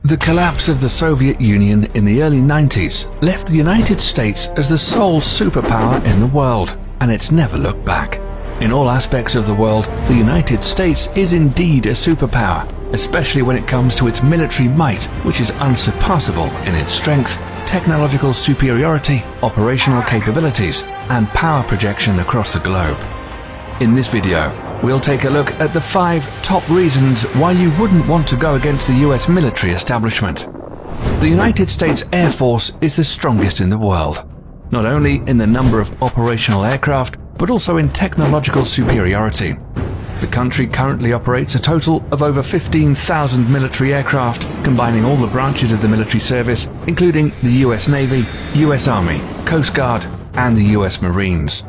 The collapse of the Soviet Union in the early 90s left the United States as the sole superpower in the world, and it's never looked back. In all aspects of the world, the United States is indeed a superpower, especially when it comes to its military might, which is unsurpassable in its strength, technological superiority, operational capabilities, and power projection across the globe. In this video, we'll take a look at the 5 top reasons why you wouldn't want to go against the US military establishment. The United States Air Force is the strongest in the world, not only in the number of operational aircraft, but also in technological superiority. The country currently operates a total of over 15,000 military aircraft, combining all the branches of the military service, including the US Navy, US Army, Coast Guard, and the US Marines.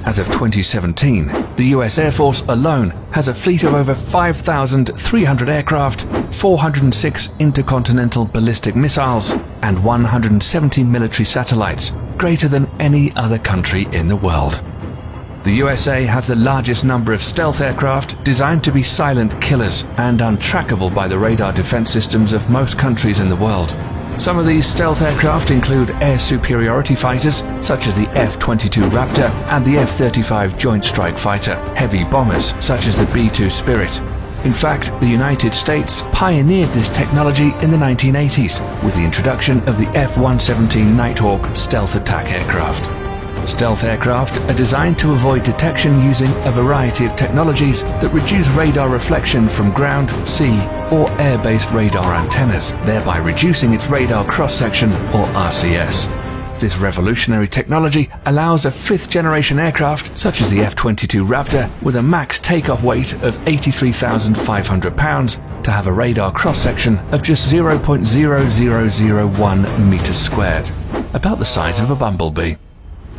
As of 2017, the US Air Force alone has a fleet of over 5,300 aircraft, 406 intercontinental ballistic missiles, and 170 military satellites, greater than any other country in the world. The USA has the largest number of stealth aircraft designed to be silent killers and untrackable by the radar defense systems of most countries in the world. Some of these stealth aircraft include air superiority fighters, such as the F-22 Raptor and the F-35 Joint Strike Fighter, heavy bombers, such as the B-2 Spirit. In fact, the United States pioneered this technology in the 1980s with the introduction of the F-117 Nighthawk stealth attack aircraft. Stealth aircraft are designed to avoid detection using a variety of technologies that reduce radar reflection from ground, sea, or air-based radar antennas, thereby reducing its radar cross-section, or RCS. This revolutionary technology allows a 5th-generation aircraft, such as the F-22 Raptor, with a max takeoff weight of 83,500 pounds, to have a radar cross-section of just 0.0001 meters squared, about the size of a bumblebee.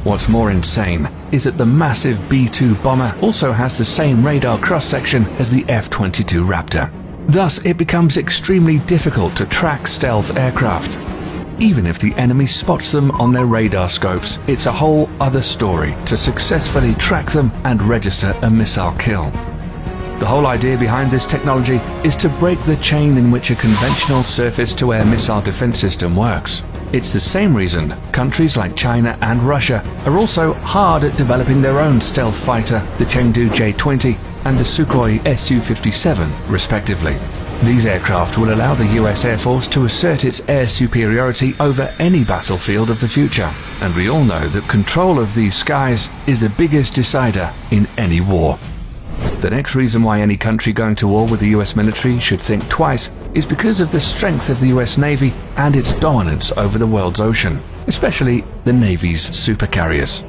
What's more insane is that the massive B-2 bomber also has the same radar cross-section as the F-22 Raptor. Thus, it becomes extremely difficult to track stealth aircraft. Even if the enemy spots them on their radar scopes, it's a whole other story to successfully track them and register a missile kill. The whole idea behind this technology is to break the chain in which a conventional surface-to-air missile defense system works. It's the same reason countries like China and Russia are also hard at developing their own stealth fighter, the Chengdu J-20 and the Sukhoi Su-57, respectively. These aircraft will allow the US Air Force to assert its air superiority over any battlefield of the future, and we all know that control of these skies is the biggest decider in any war. The next reason why any country going to war with the US military should think twice is because of the strength of the US Navy and its dominance over the world's ocean, especially the Navy's supercarriers.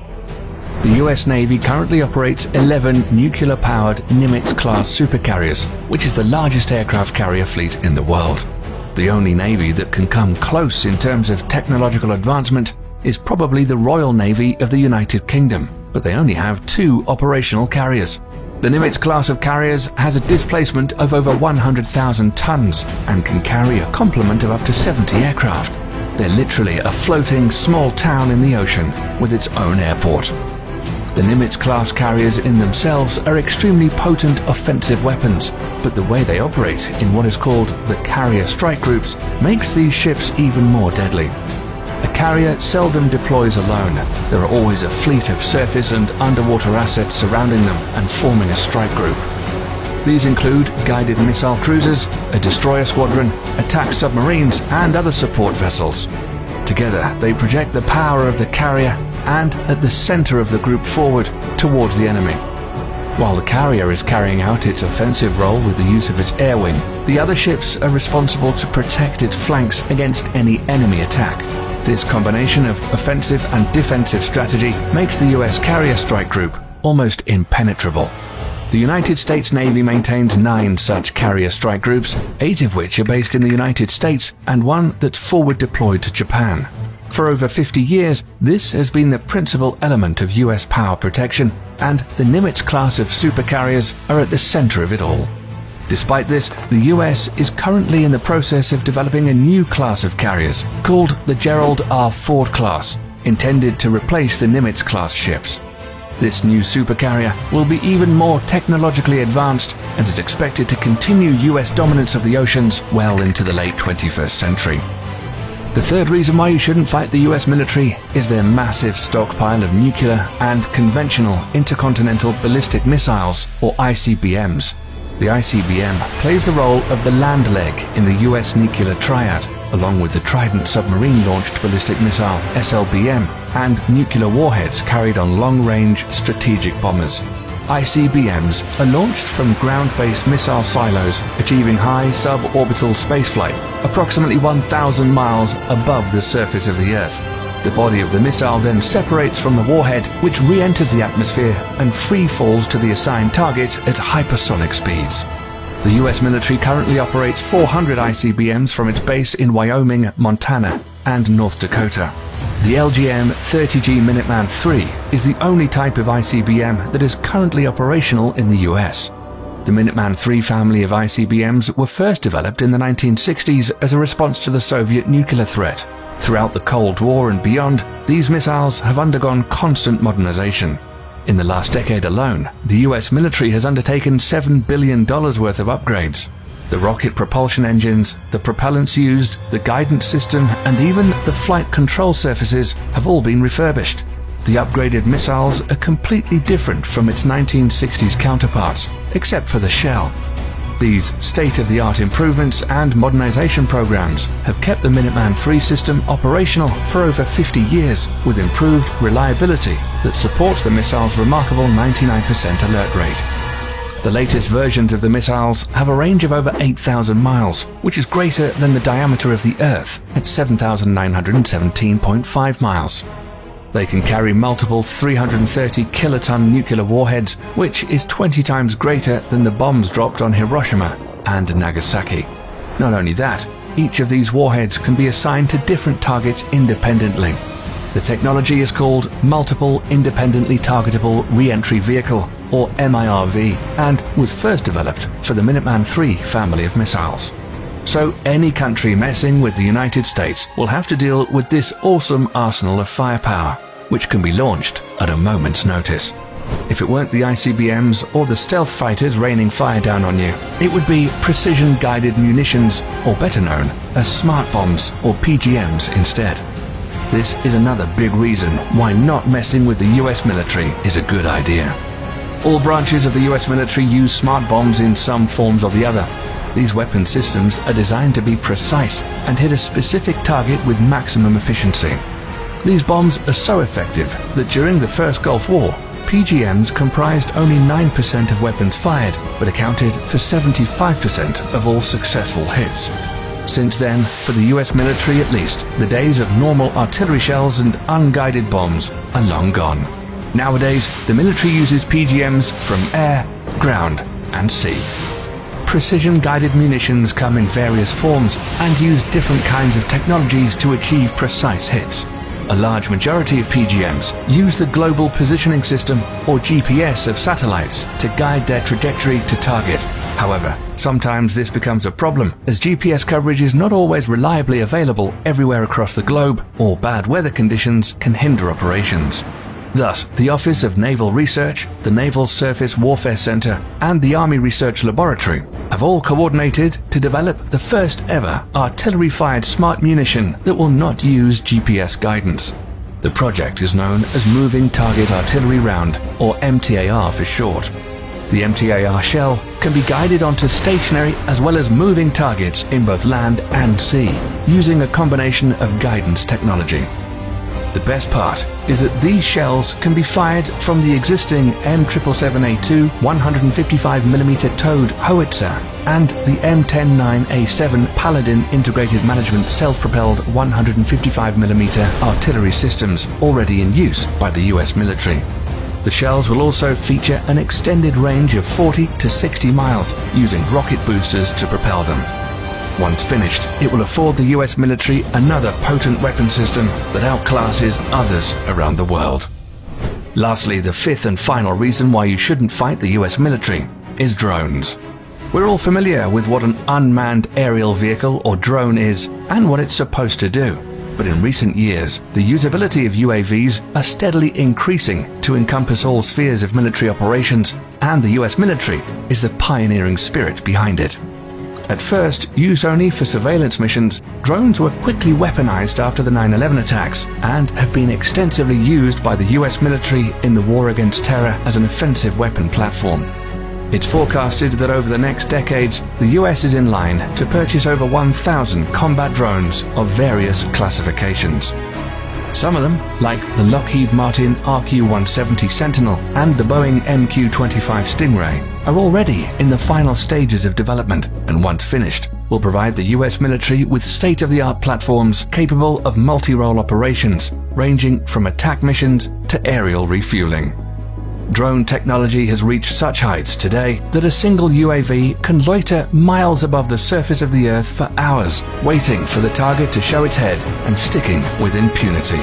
The US Navy currently operates 11 nuclear-powered Nimitz-class supercarriers, which is the largest aircraft carrier fleet in the world. The only Navy that can come close in terms of technological advancement is probably the Royal Navy of the United Kingdom, but they only have 2 operational carriers. The Nimitz class of carriers has a displacement of over 100,000 tons and can carry a complement of up to 70 aircraft. They're literally a floating small town in the ocean with its own airport. The Nimitz class carriers in themselves are extremely potent offensive weapons, but the way they operate in what is called the carrier strike groups makes these ships even more deadly. A carrier seldom deploys alone. There are always a fleet of surface and underwater assets surrounding them and forming a strike group. These include guided missile cruisers, a destroyer squadron, attack submarines, and other support vessels. Together, they project the power of the carrier and at the center of the group forward towards the enemy. While the carrier is carrying out its offensive role with the use of its air wing, the other ships are responsible to protect its flanks against any enemy attack. This combination of offensive and defensive strategy makes the US carrier strike group almost impenetrable. The United States Navy maintains 9 such carrier strike groups, 8 of which are based in the United States and 1 that's forward deployed to Japan. For over 50 years, this has been the principal element of US power protection, and the Nimitz class of supercarriers are at the center of it all. Despite this, the US is currently in the process of developing a new class of carriers called the Gerald R. Ford class, intended to replace the Nimitz class ships. This new supercarrier will be even more technologically advanced and is expected to continue US dominance of the oceans well into the late 21st century. The third reason why you shouldn't fight the US military is their massive stockpile of nuclear and conventional intercontinental ballistic missiles, or ICBMs. The ICBM plays the role of the land leg in the US nuclear triad, along with the Trident submarine-launched ballistic missile SLBM and nuclear warheads carried on long-range strategic bombers. ICBMs are launched from ground-based missile silos, achieving high suborbital spaceflight, approximately 1,000 miles above the surface of the Earth. The body of the missile then separates from the warhead, which re-enters the atmosphere and free falls to the assigned target at hypersonic speeds. The US military currently operates 400 ICBMs from its base in Wyoming, Montana, and North Dakota. The LGM-30G Minuteman III is the only type of ICBM that is currently operational in the US. The Minuteman III family of ICBMs were first developed in the 1960s as a response to the Soviet nuclear threat. Throughout the Cold War and beyond, these missiles have undergone constant modernization. In the last decade alone, the US military has undertaken $7 billion worth of upgrades. The rocket propulsion engines, the propellants used, the guidance system, and even the flight control surfaces have all been refurbished. The upgraded missiles are completely different from its 1960s counterparts, except for the shell. These state-of-the-art improvements and modernization programs have kept the Minuteman III system operational for over 50 years, with improved reliability that supports the missile's remarkable 99% alert rate. The latest versions of the missiles have a range of over 8,000 miles, which is greater than the diameter of the Earth at 7,917.5 miles. They can carry multiple 330 kiloton nuclear warheads, which is 20 times greater than the bombs dropped on Hiroshima and Nagasaki. Not only that, each of these warheads can be assigned to different targets independently. The technology is called Multiple Independently Targetable Re-Entry Vehicle, or MIRV, and was first developed for the Minuteman III family of missiles. So any country messing with the United States will have to deal with this awesome arsenal of firepower, which can be launched at a moment's notice. If it weren't the ICBMs or the stealth fighters raining fire down on you, it would be precision-guided munitions, or better known as smart bombs or PGMs instead. This is another big reason why not messing with the US military is a good idea. All branches of the US military use smart bombs in some forms or the other. These weapon systems are designed to be precise and hit a specific target with maximum efficiency. These bombs are so effective that during the first Gulf War, PGMs comprised only 9% of weapons fired, but accounted for 75% of all successful hits. Since then, for the US military at least, the days of normal artillery shells and unguided bombs are long gone. Nowadays, the military uses PGMs from air, ground, and sea. Precision-guided munitions come in various forms and use different kinds of technologies to achieve precise hits. A large majority of PGMs use the Global Positioning System, or GPS, of satellites to guide their trajectory to target. However, sometimes this becomes a problem, as GPS coverage is not always reliably available everywhere across the globe, or bad weather conditions can hinder operations. Thus, the Office of Naval Research, the Naval Surface Warfare Center, and the Army Research Laboratory have all coordinated to develop the first ever artillery-fired smart munition that will not use GPS guidance. The project is known as Moving Target Artillery Round, or MTAR for short. The MTAR shell can be guided onto stationary as well as moving targets in both land and sea, using a combination of guidance technology. The best part is that these shells can be fired from the existing M777A2 155mm towed howitzer and the M109A7 Paladin Integrated Management self-propelled 155mm artillery systems already in use by the US military. The shells will also feature an extended range of 40 to 60 miles using rocket boosters to propel them. Once finished, it will afford the US military another potent weapon system that outclasses others around the world. Lastly, the fifth and final reason why you shouldn't fight the US military is drones. We're all familiar with what an unmanned aerial vehicle or drone is and what it's supposed to do. But in recent years, the usability of UAVs are steadily increasing to encompass all spheres of military operations, and the US military is the pioneering spirit behind it. At first, used only for surveillance missions, drones were quickly weaponized after the 9/11 attacks and have been extensively used by the US military in the war against terror as an offensive weapon platform. It's forecasted that over the next decades, the US is in line to purchase over 1,000 combat drones of various classifications. Some of them, like the Lockheed Martin RQ-170 Sentinel and the Boeing MQ-25 Stingray, are already in the final stages of development, and once finished, will provide the US military with state-of-the-art platforms capable of multi-role operations, ranging from attack missions to aerial refueling. Drone technology has reached such heights today that a single UAV can loiter miles above the surface of the Earth for hours, waiting for the target to show its head and sticking with impunity.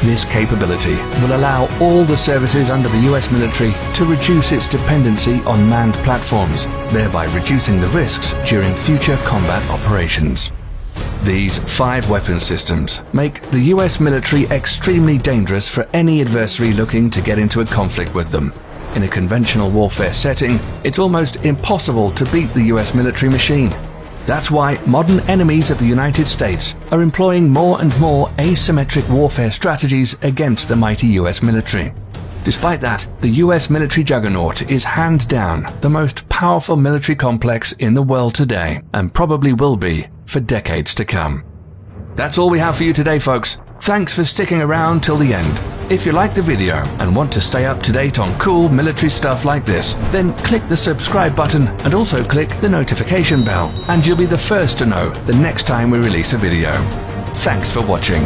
This capability will allow all the services under the US military to reduce its dependency on manned platforms, thereby reducing the risks during future combat operations. These 5 weapon systems make the US military extremely dangerous for any adversary looking to get into a conflict with them. In a conventional warfare setting, it's almost impossible to beat the US military machine. That's why modern enemies of the United States are employing more and more asymmetric warfare strategies against the mighty US military. Despite that, the US military juggernaut is hands down the most powerful military complex in the world today, and probably will be for decades to come. That's all we have for you today, folks. Thanks for sticking around till the end. If you liked the video and want to stay up to date on cool military stuff like this, then click the subscribe button and also click the notification bell, and you'll be the first to know the next time we release a video. Thanks for watching.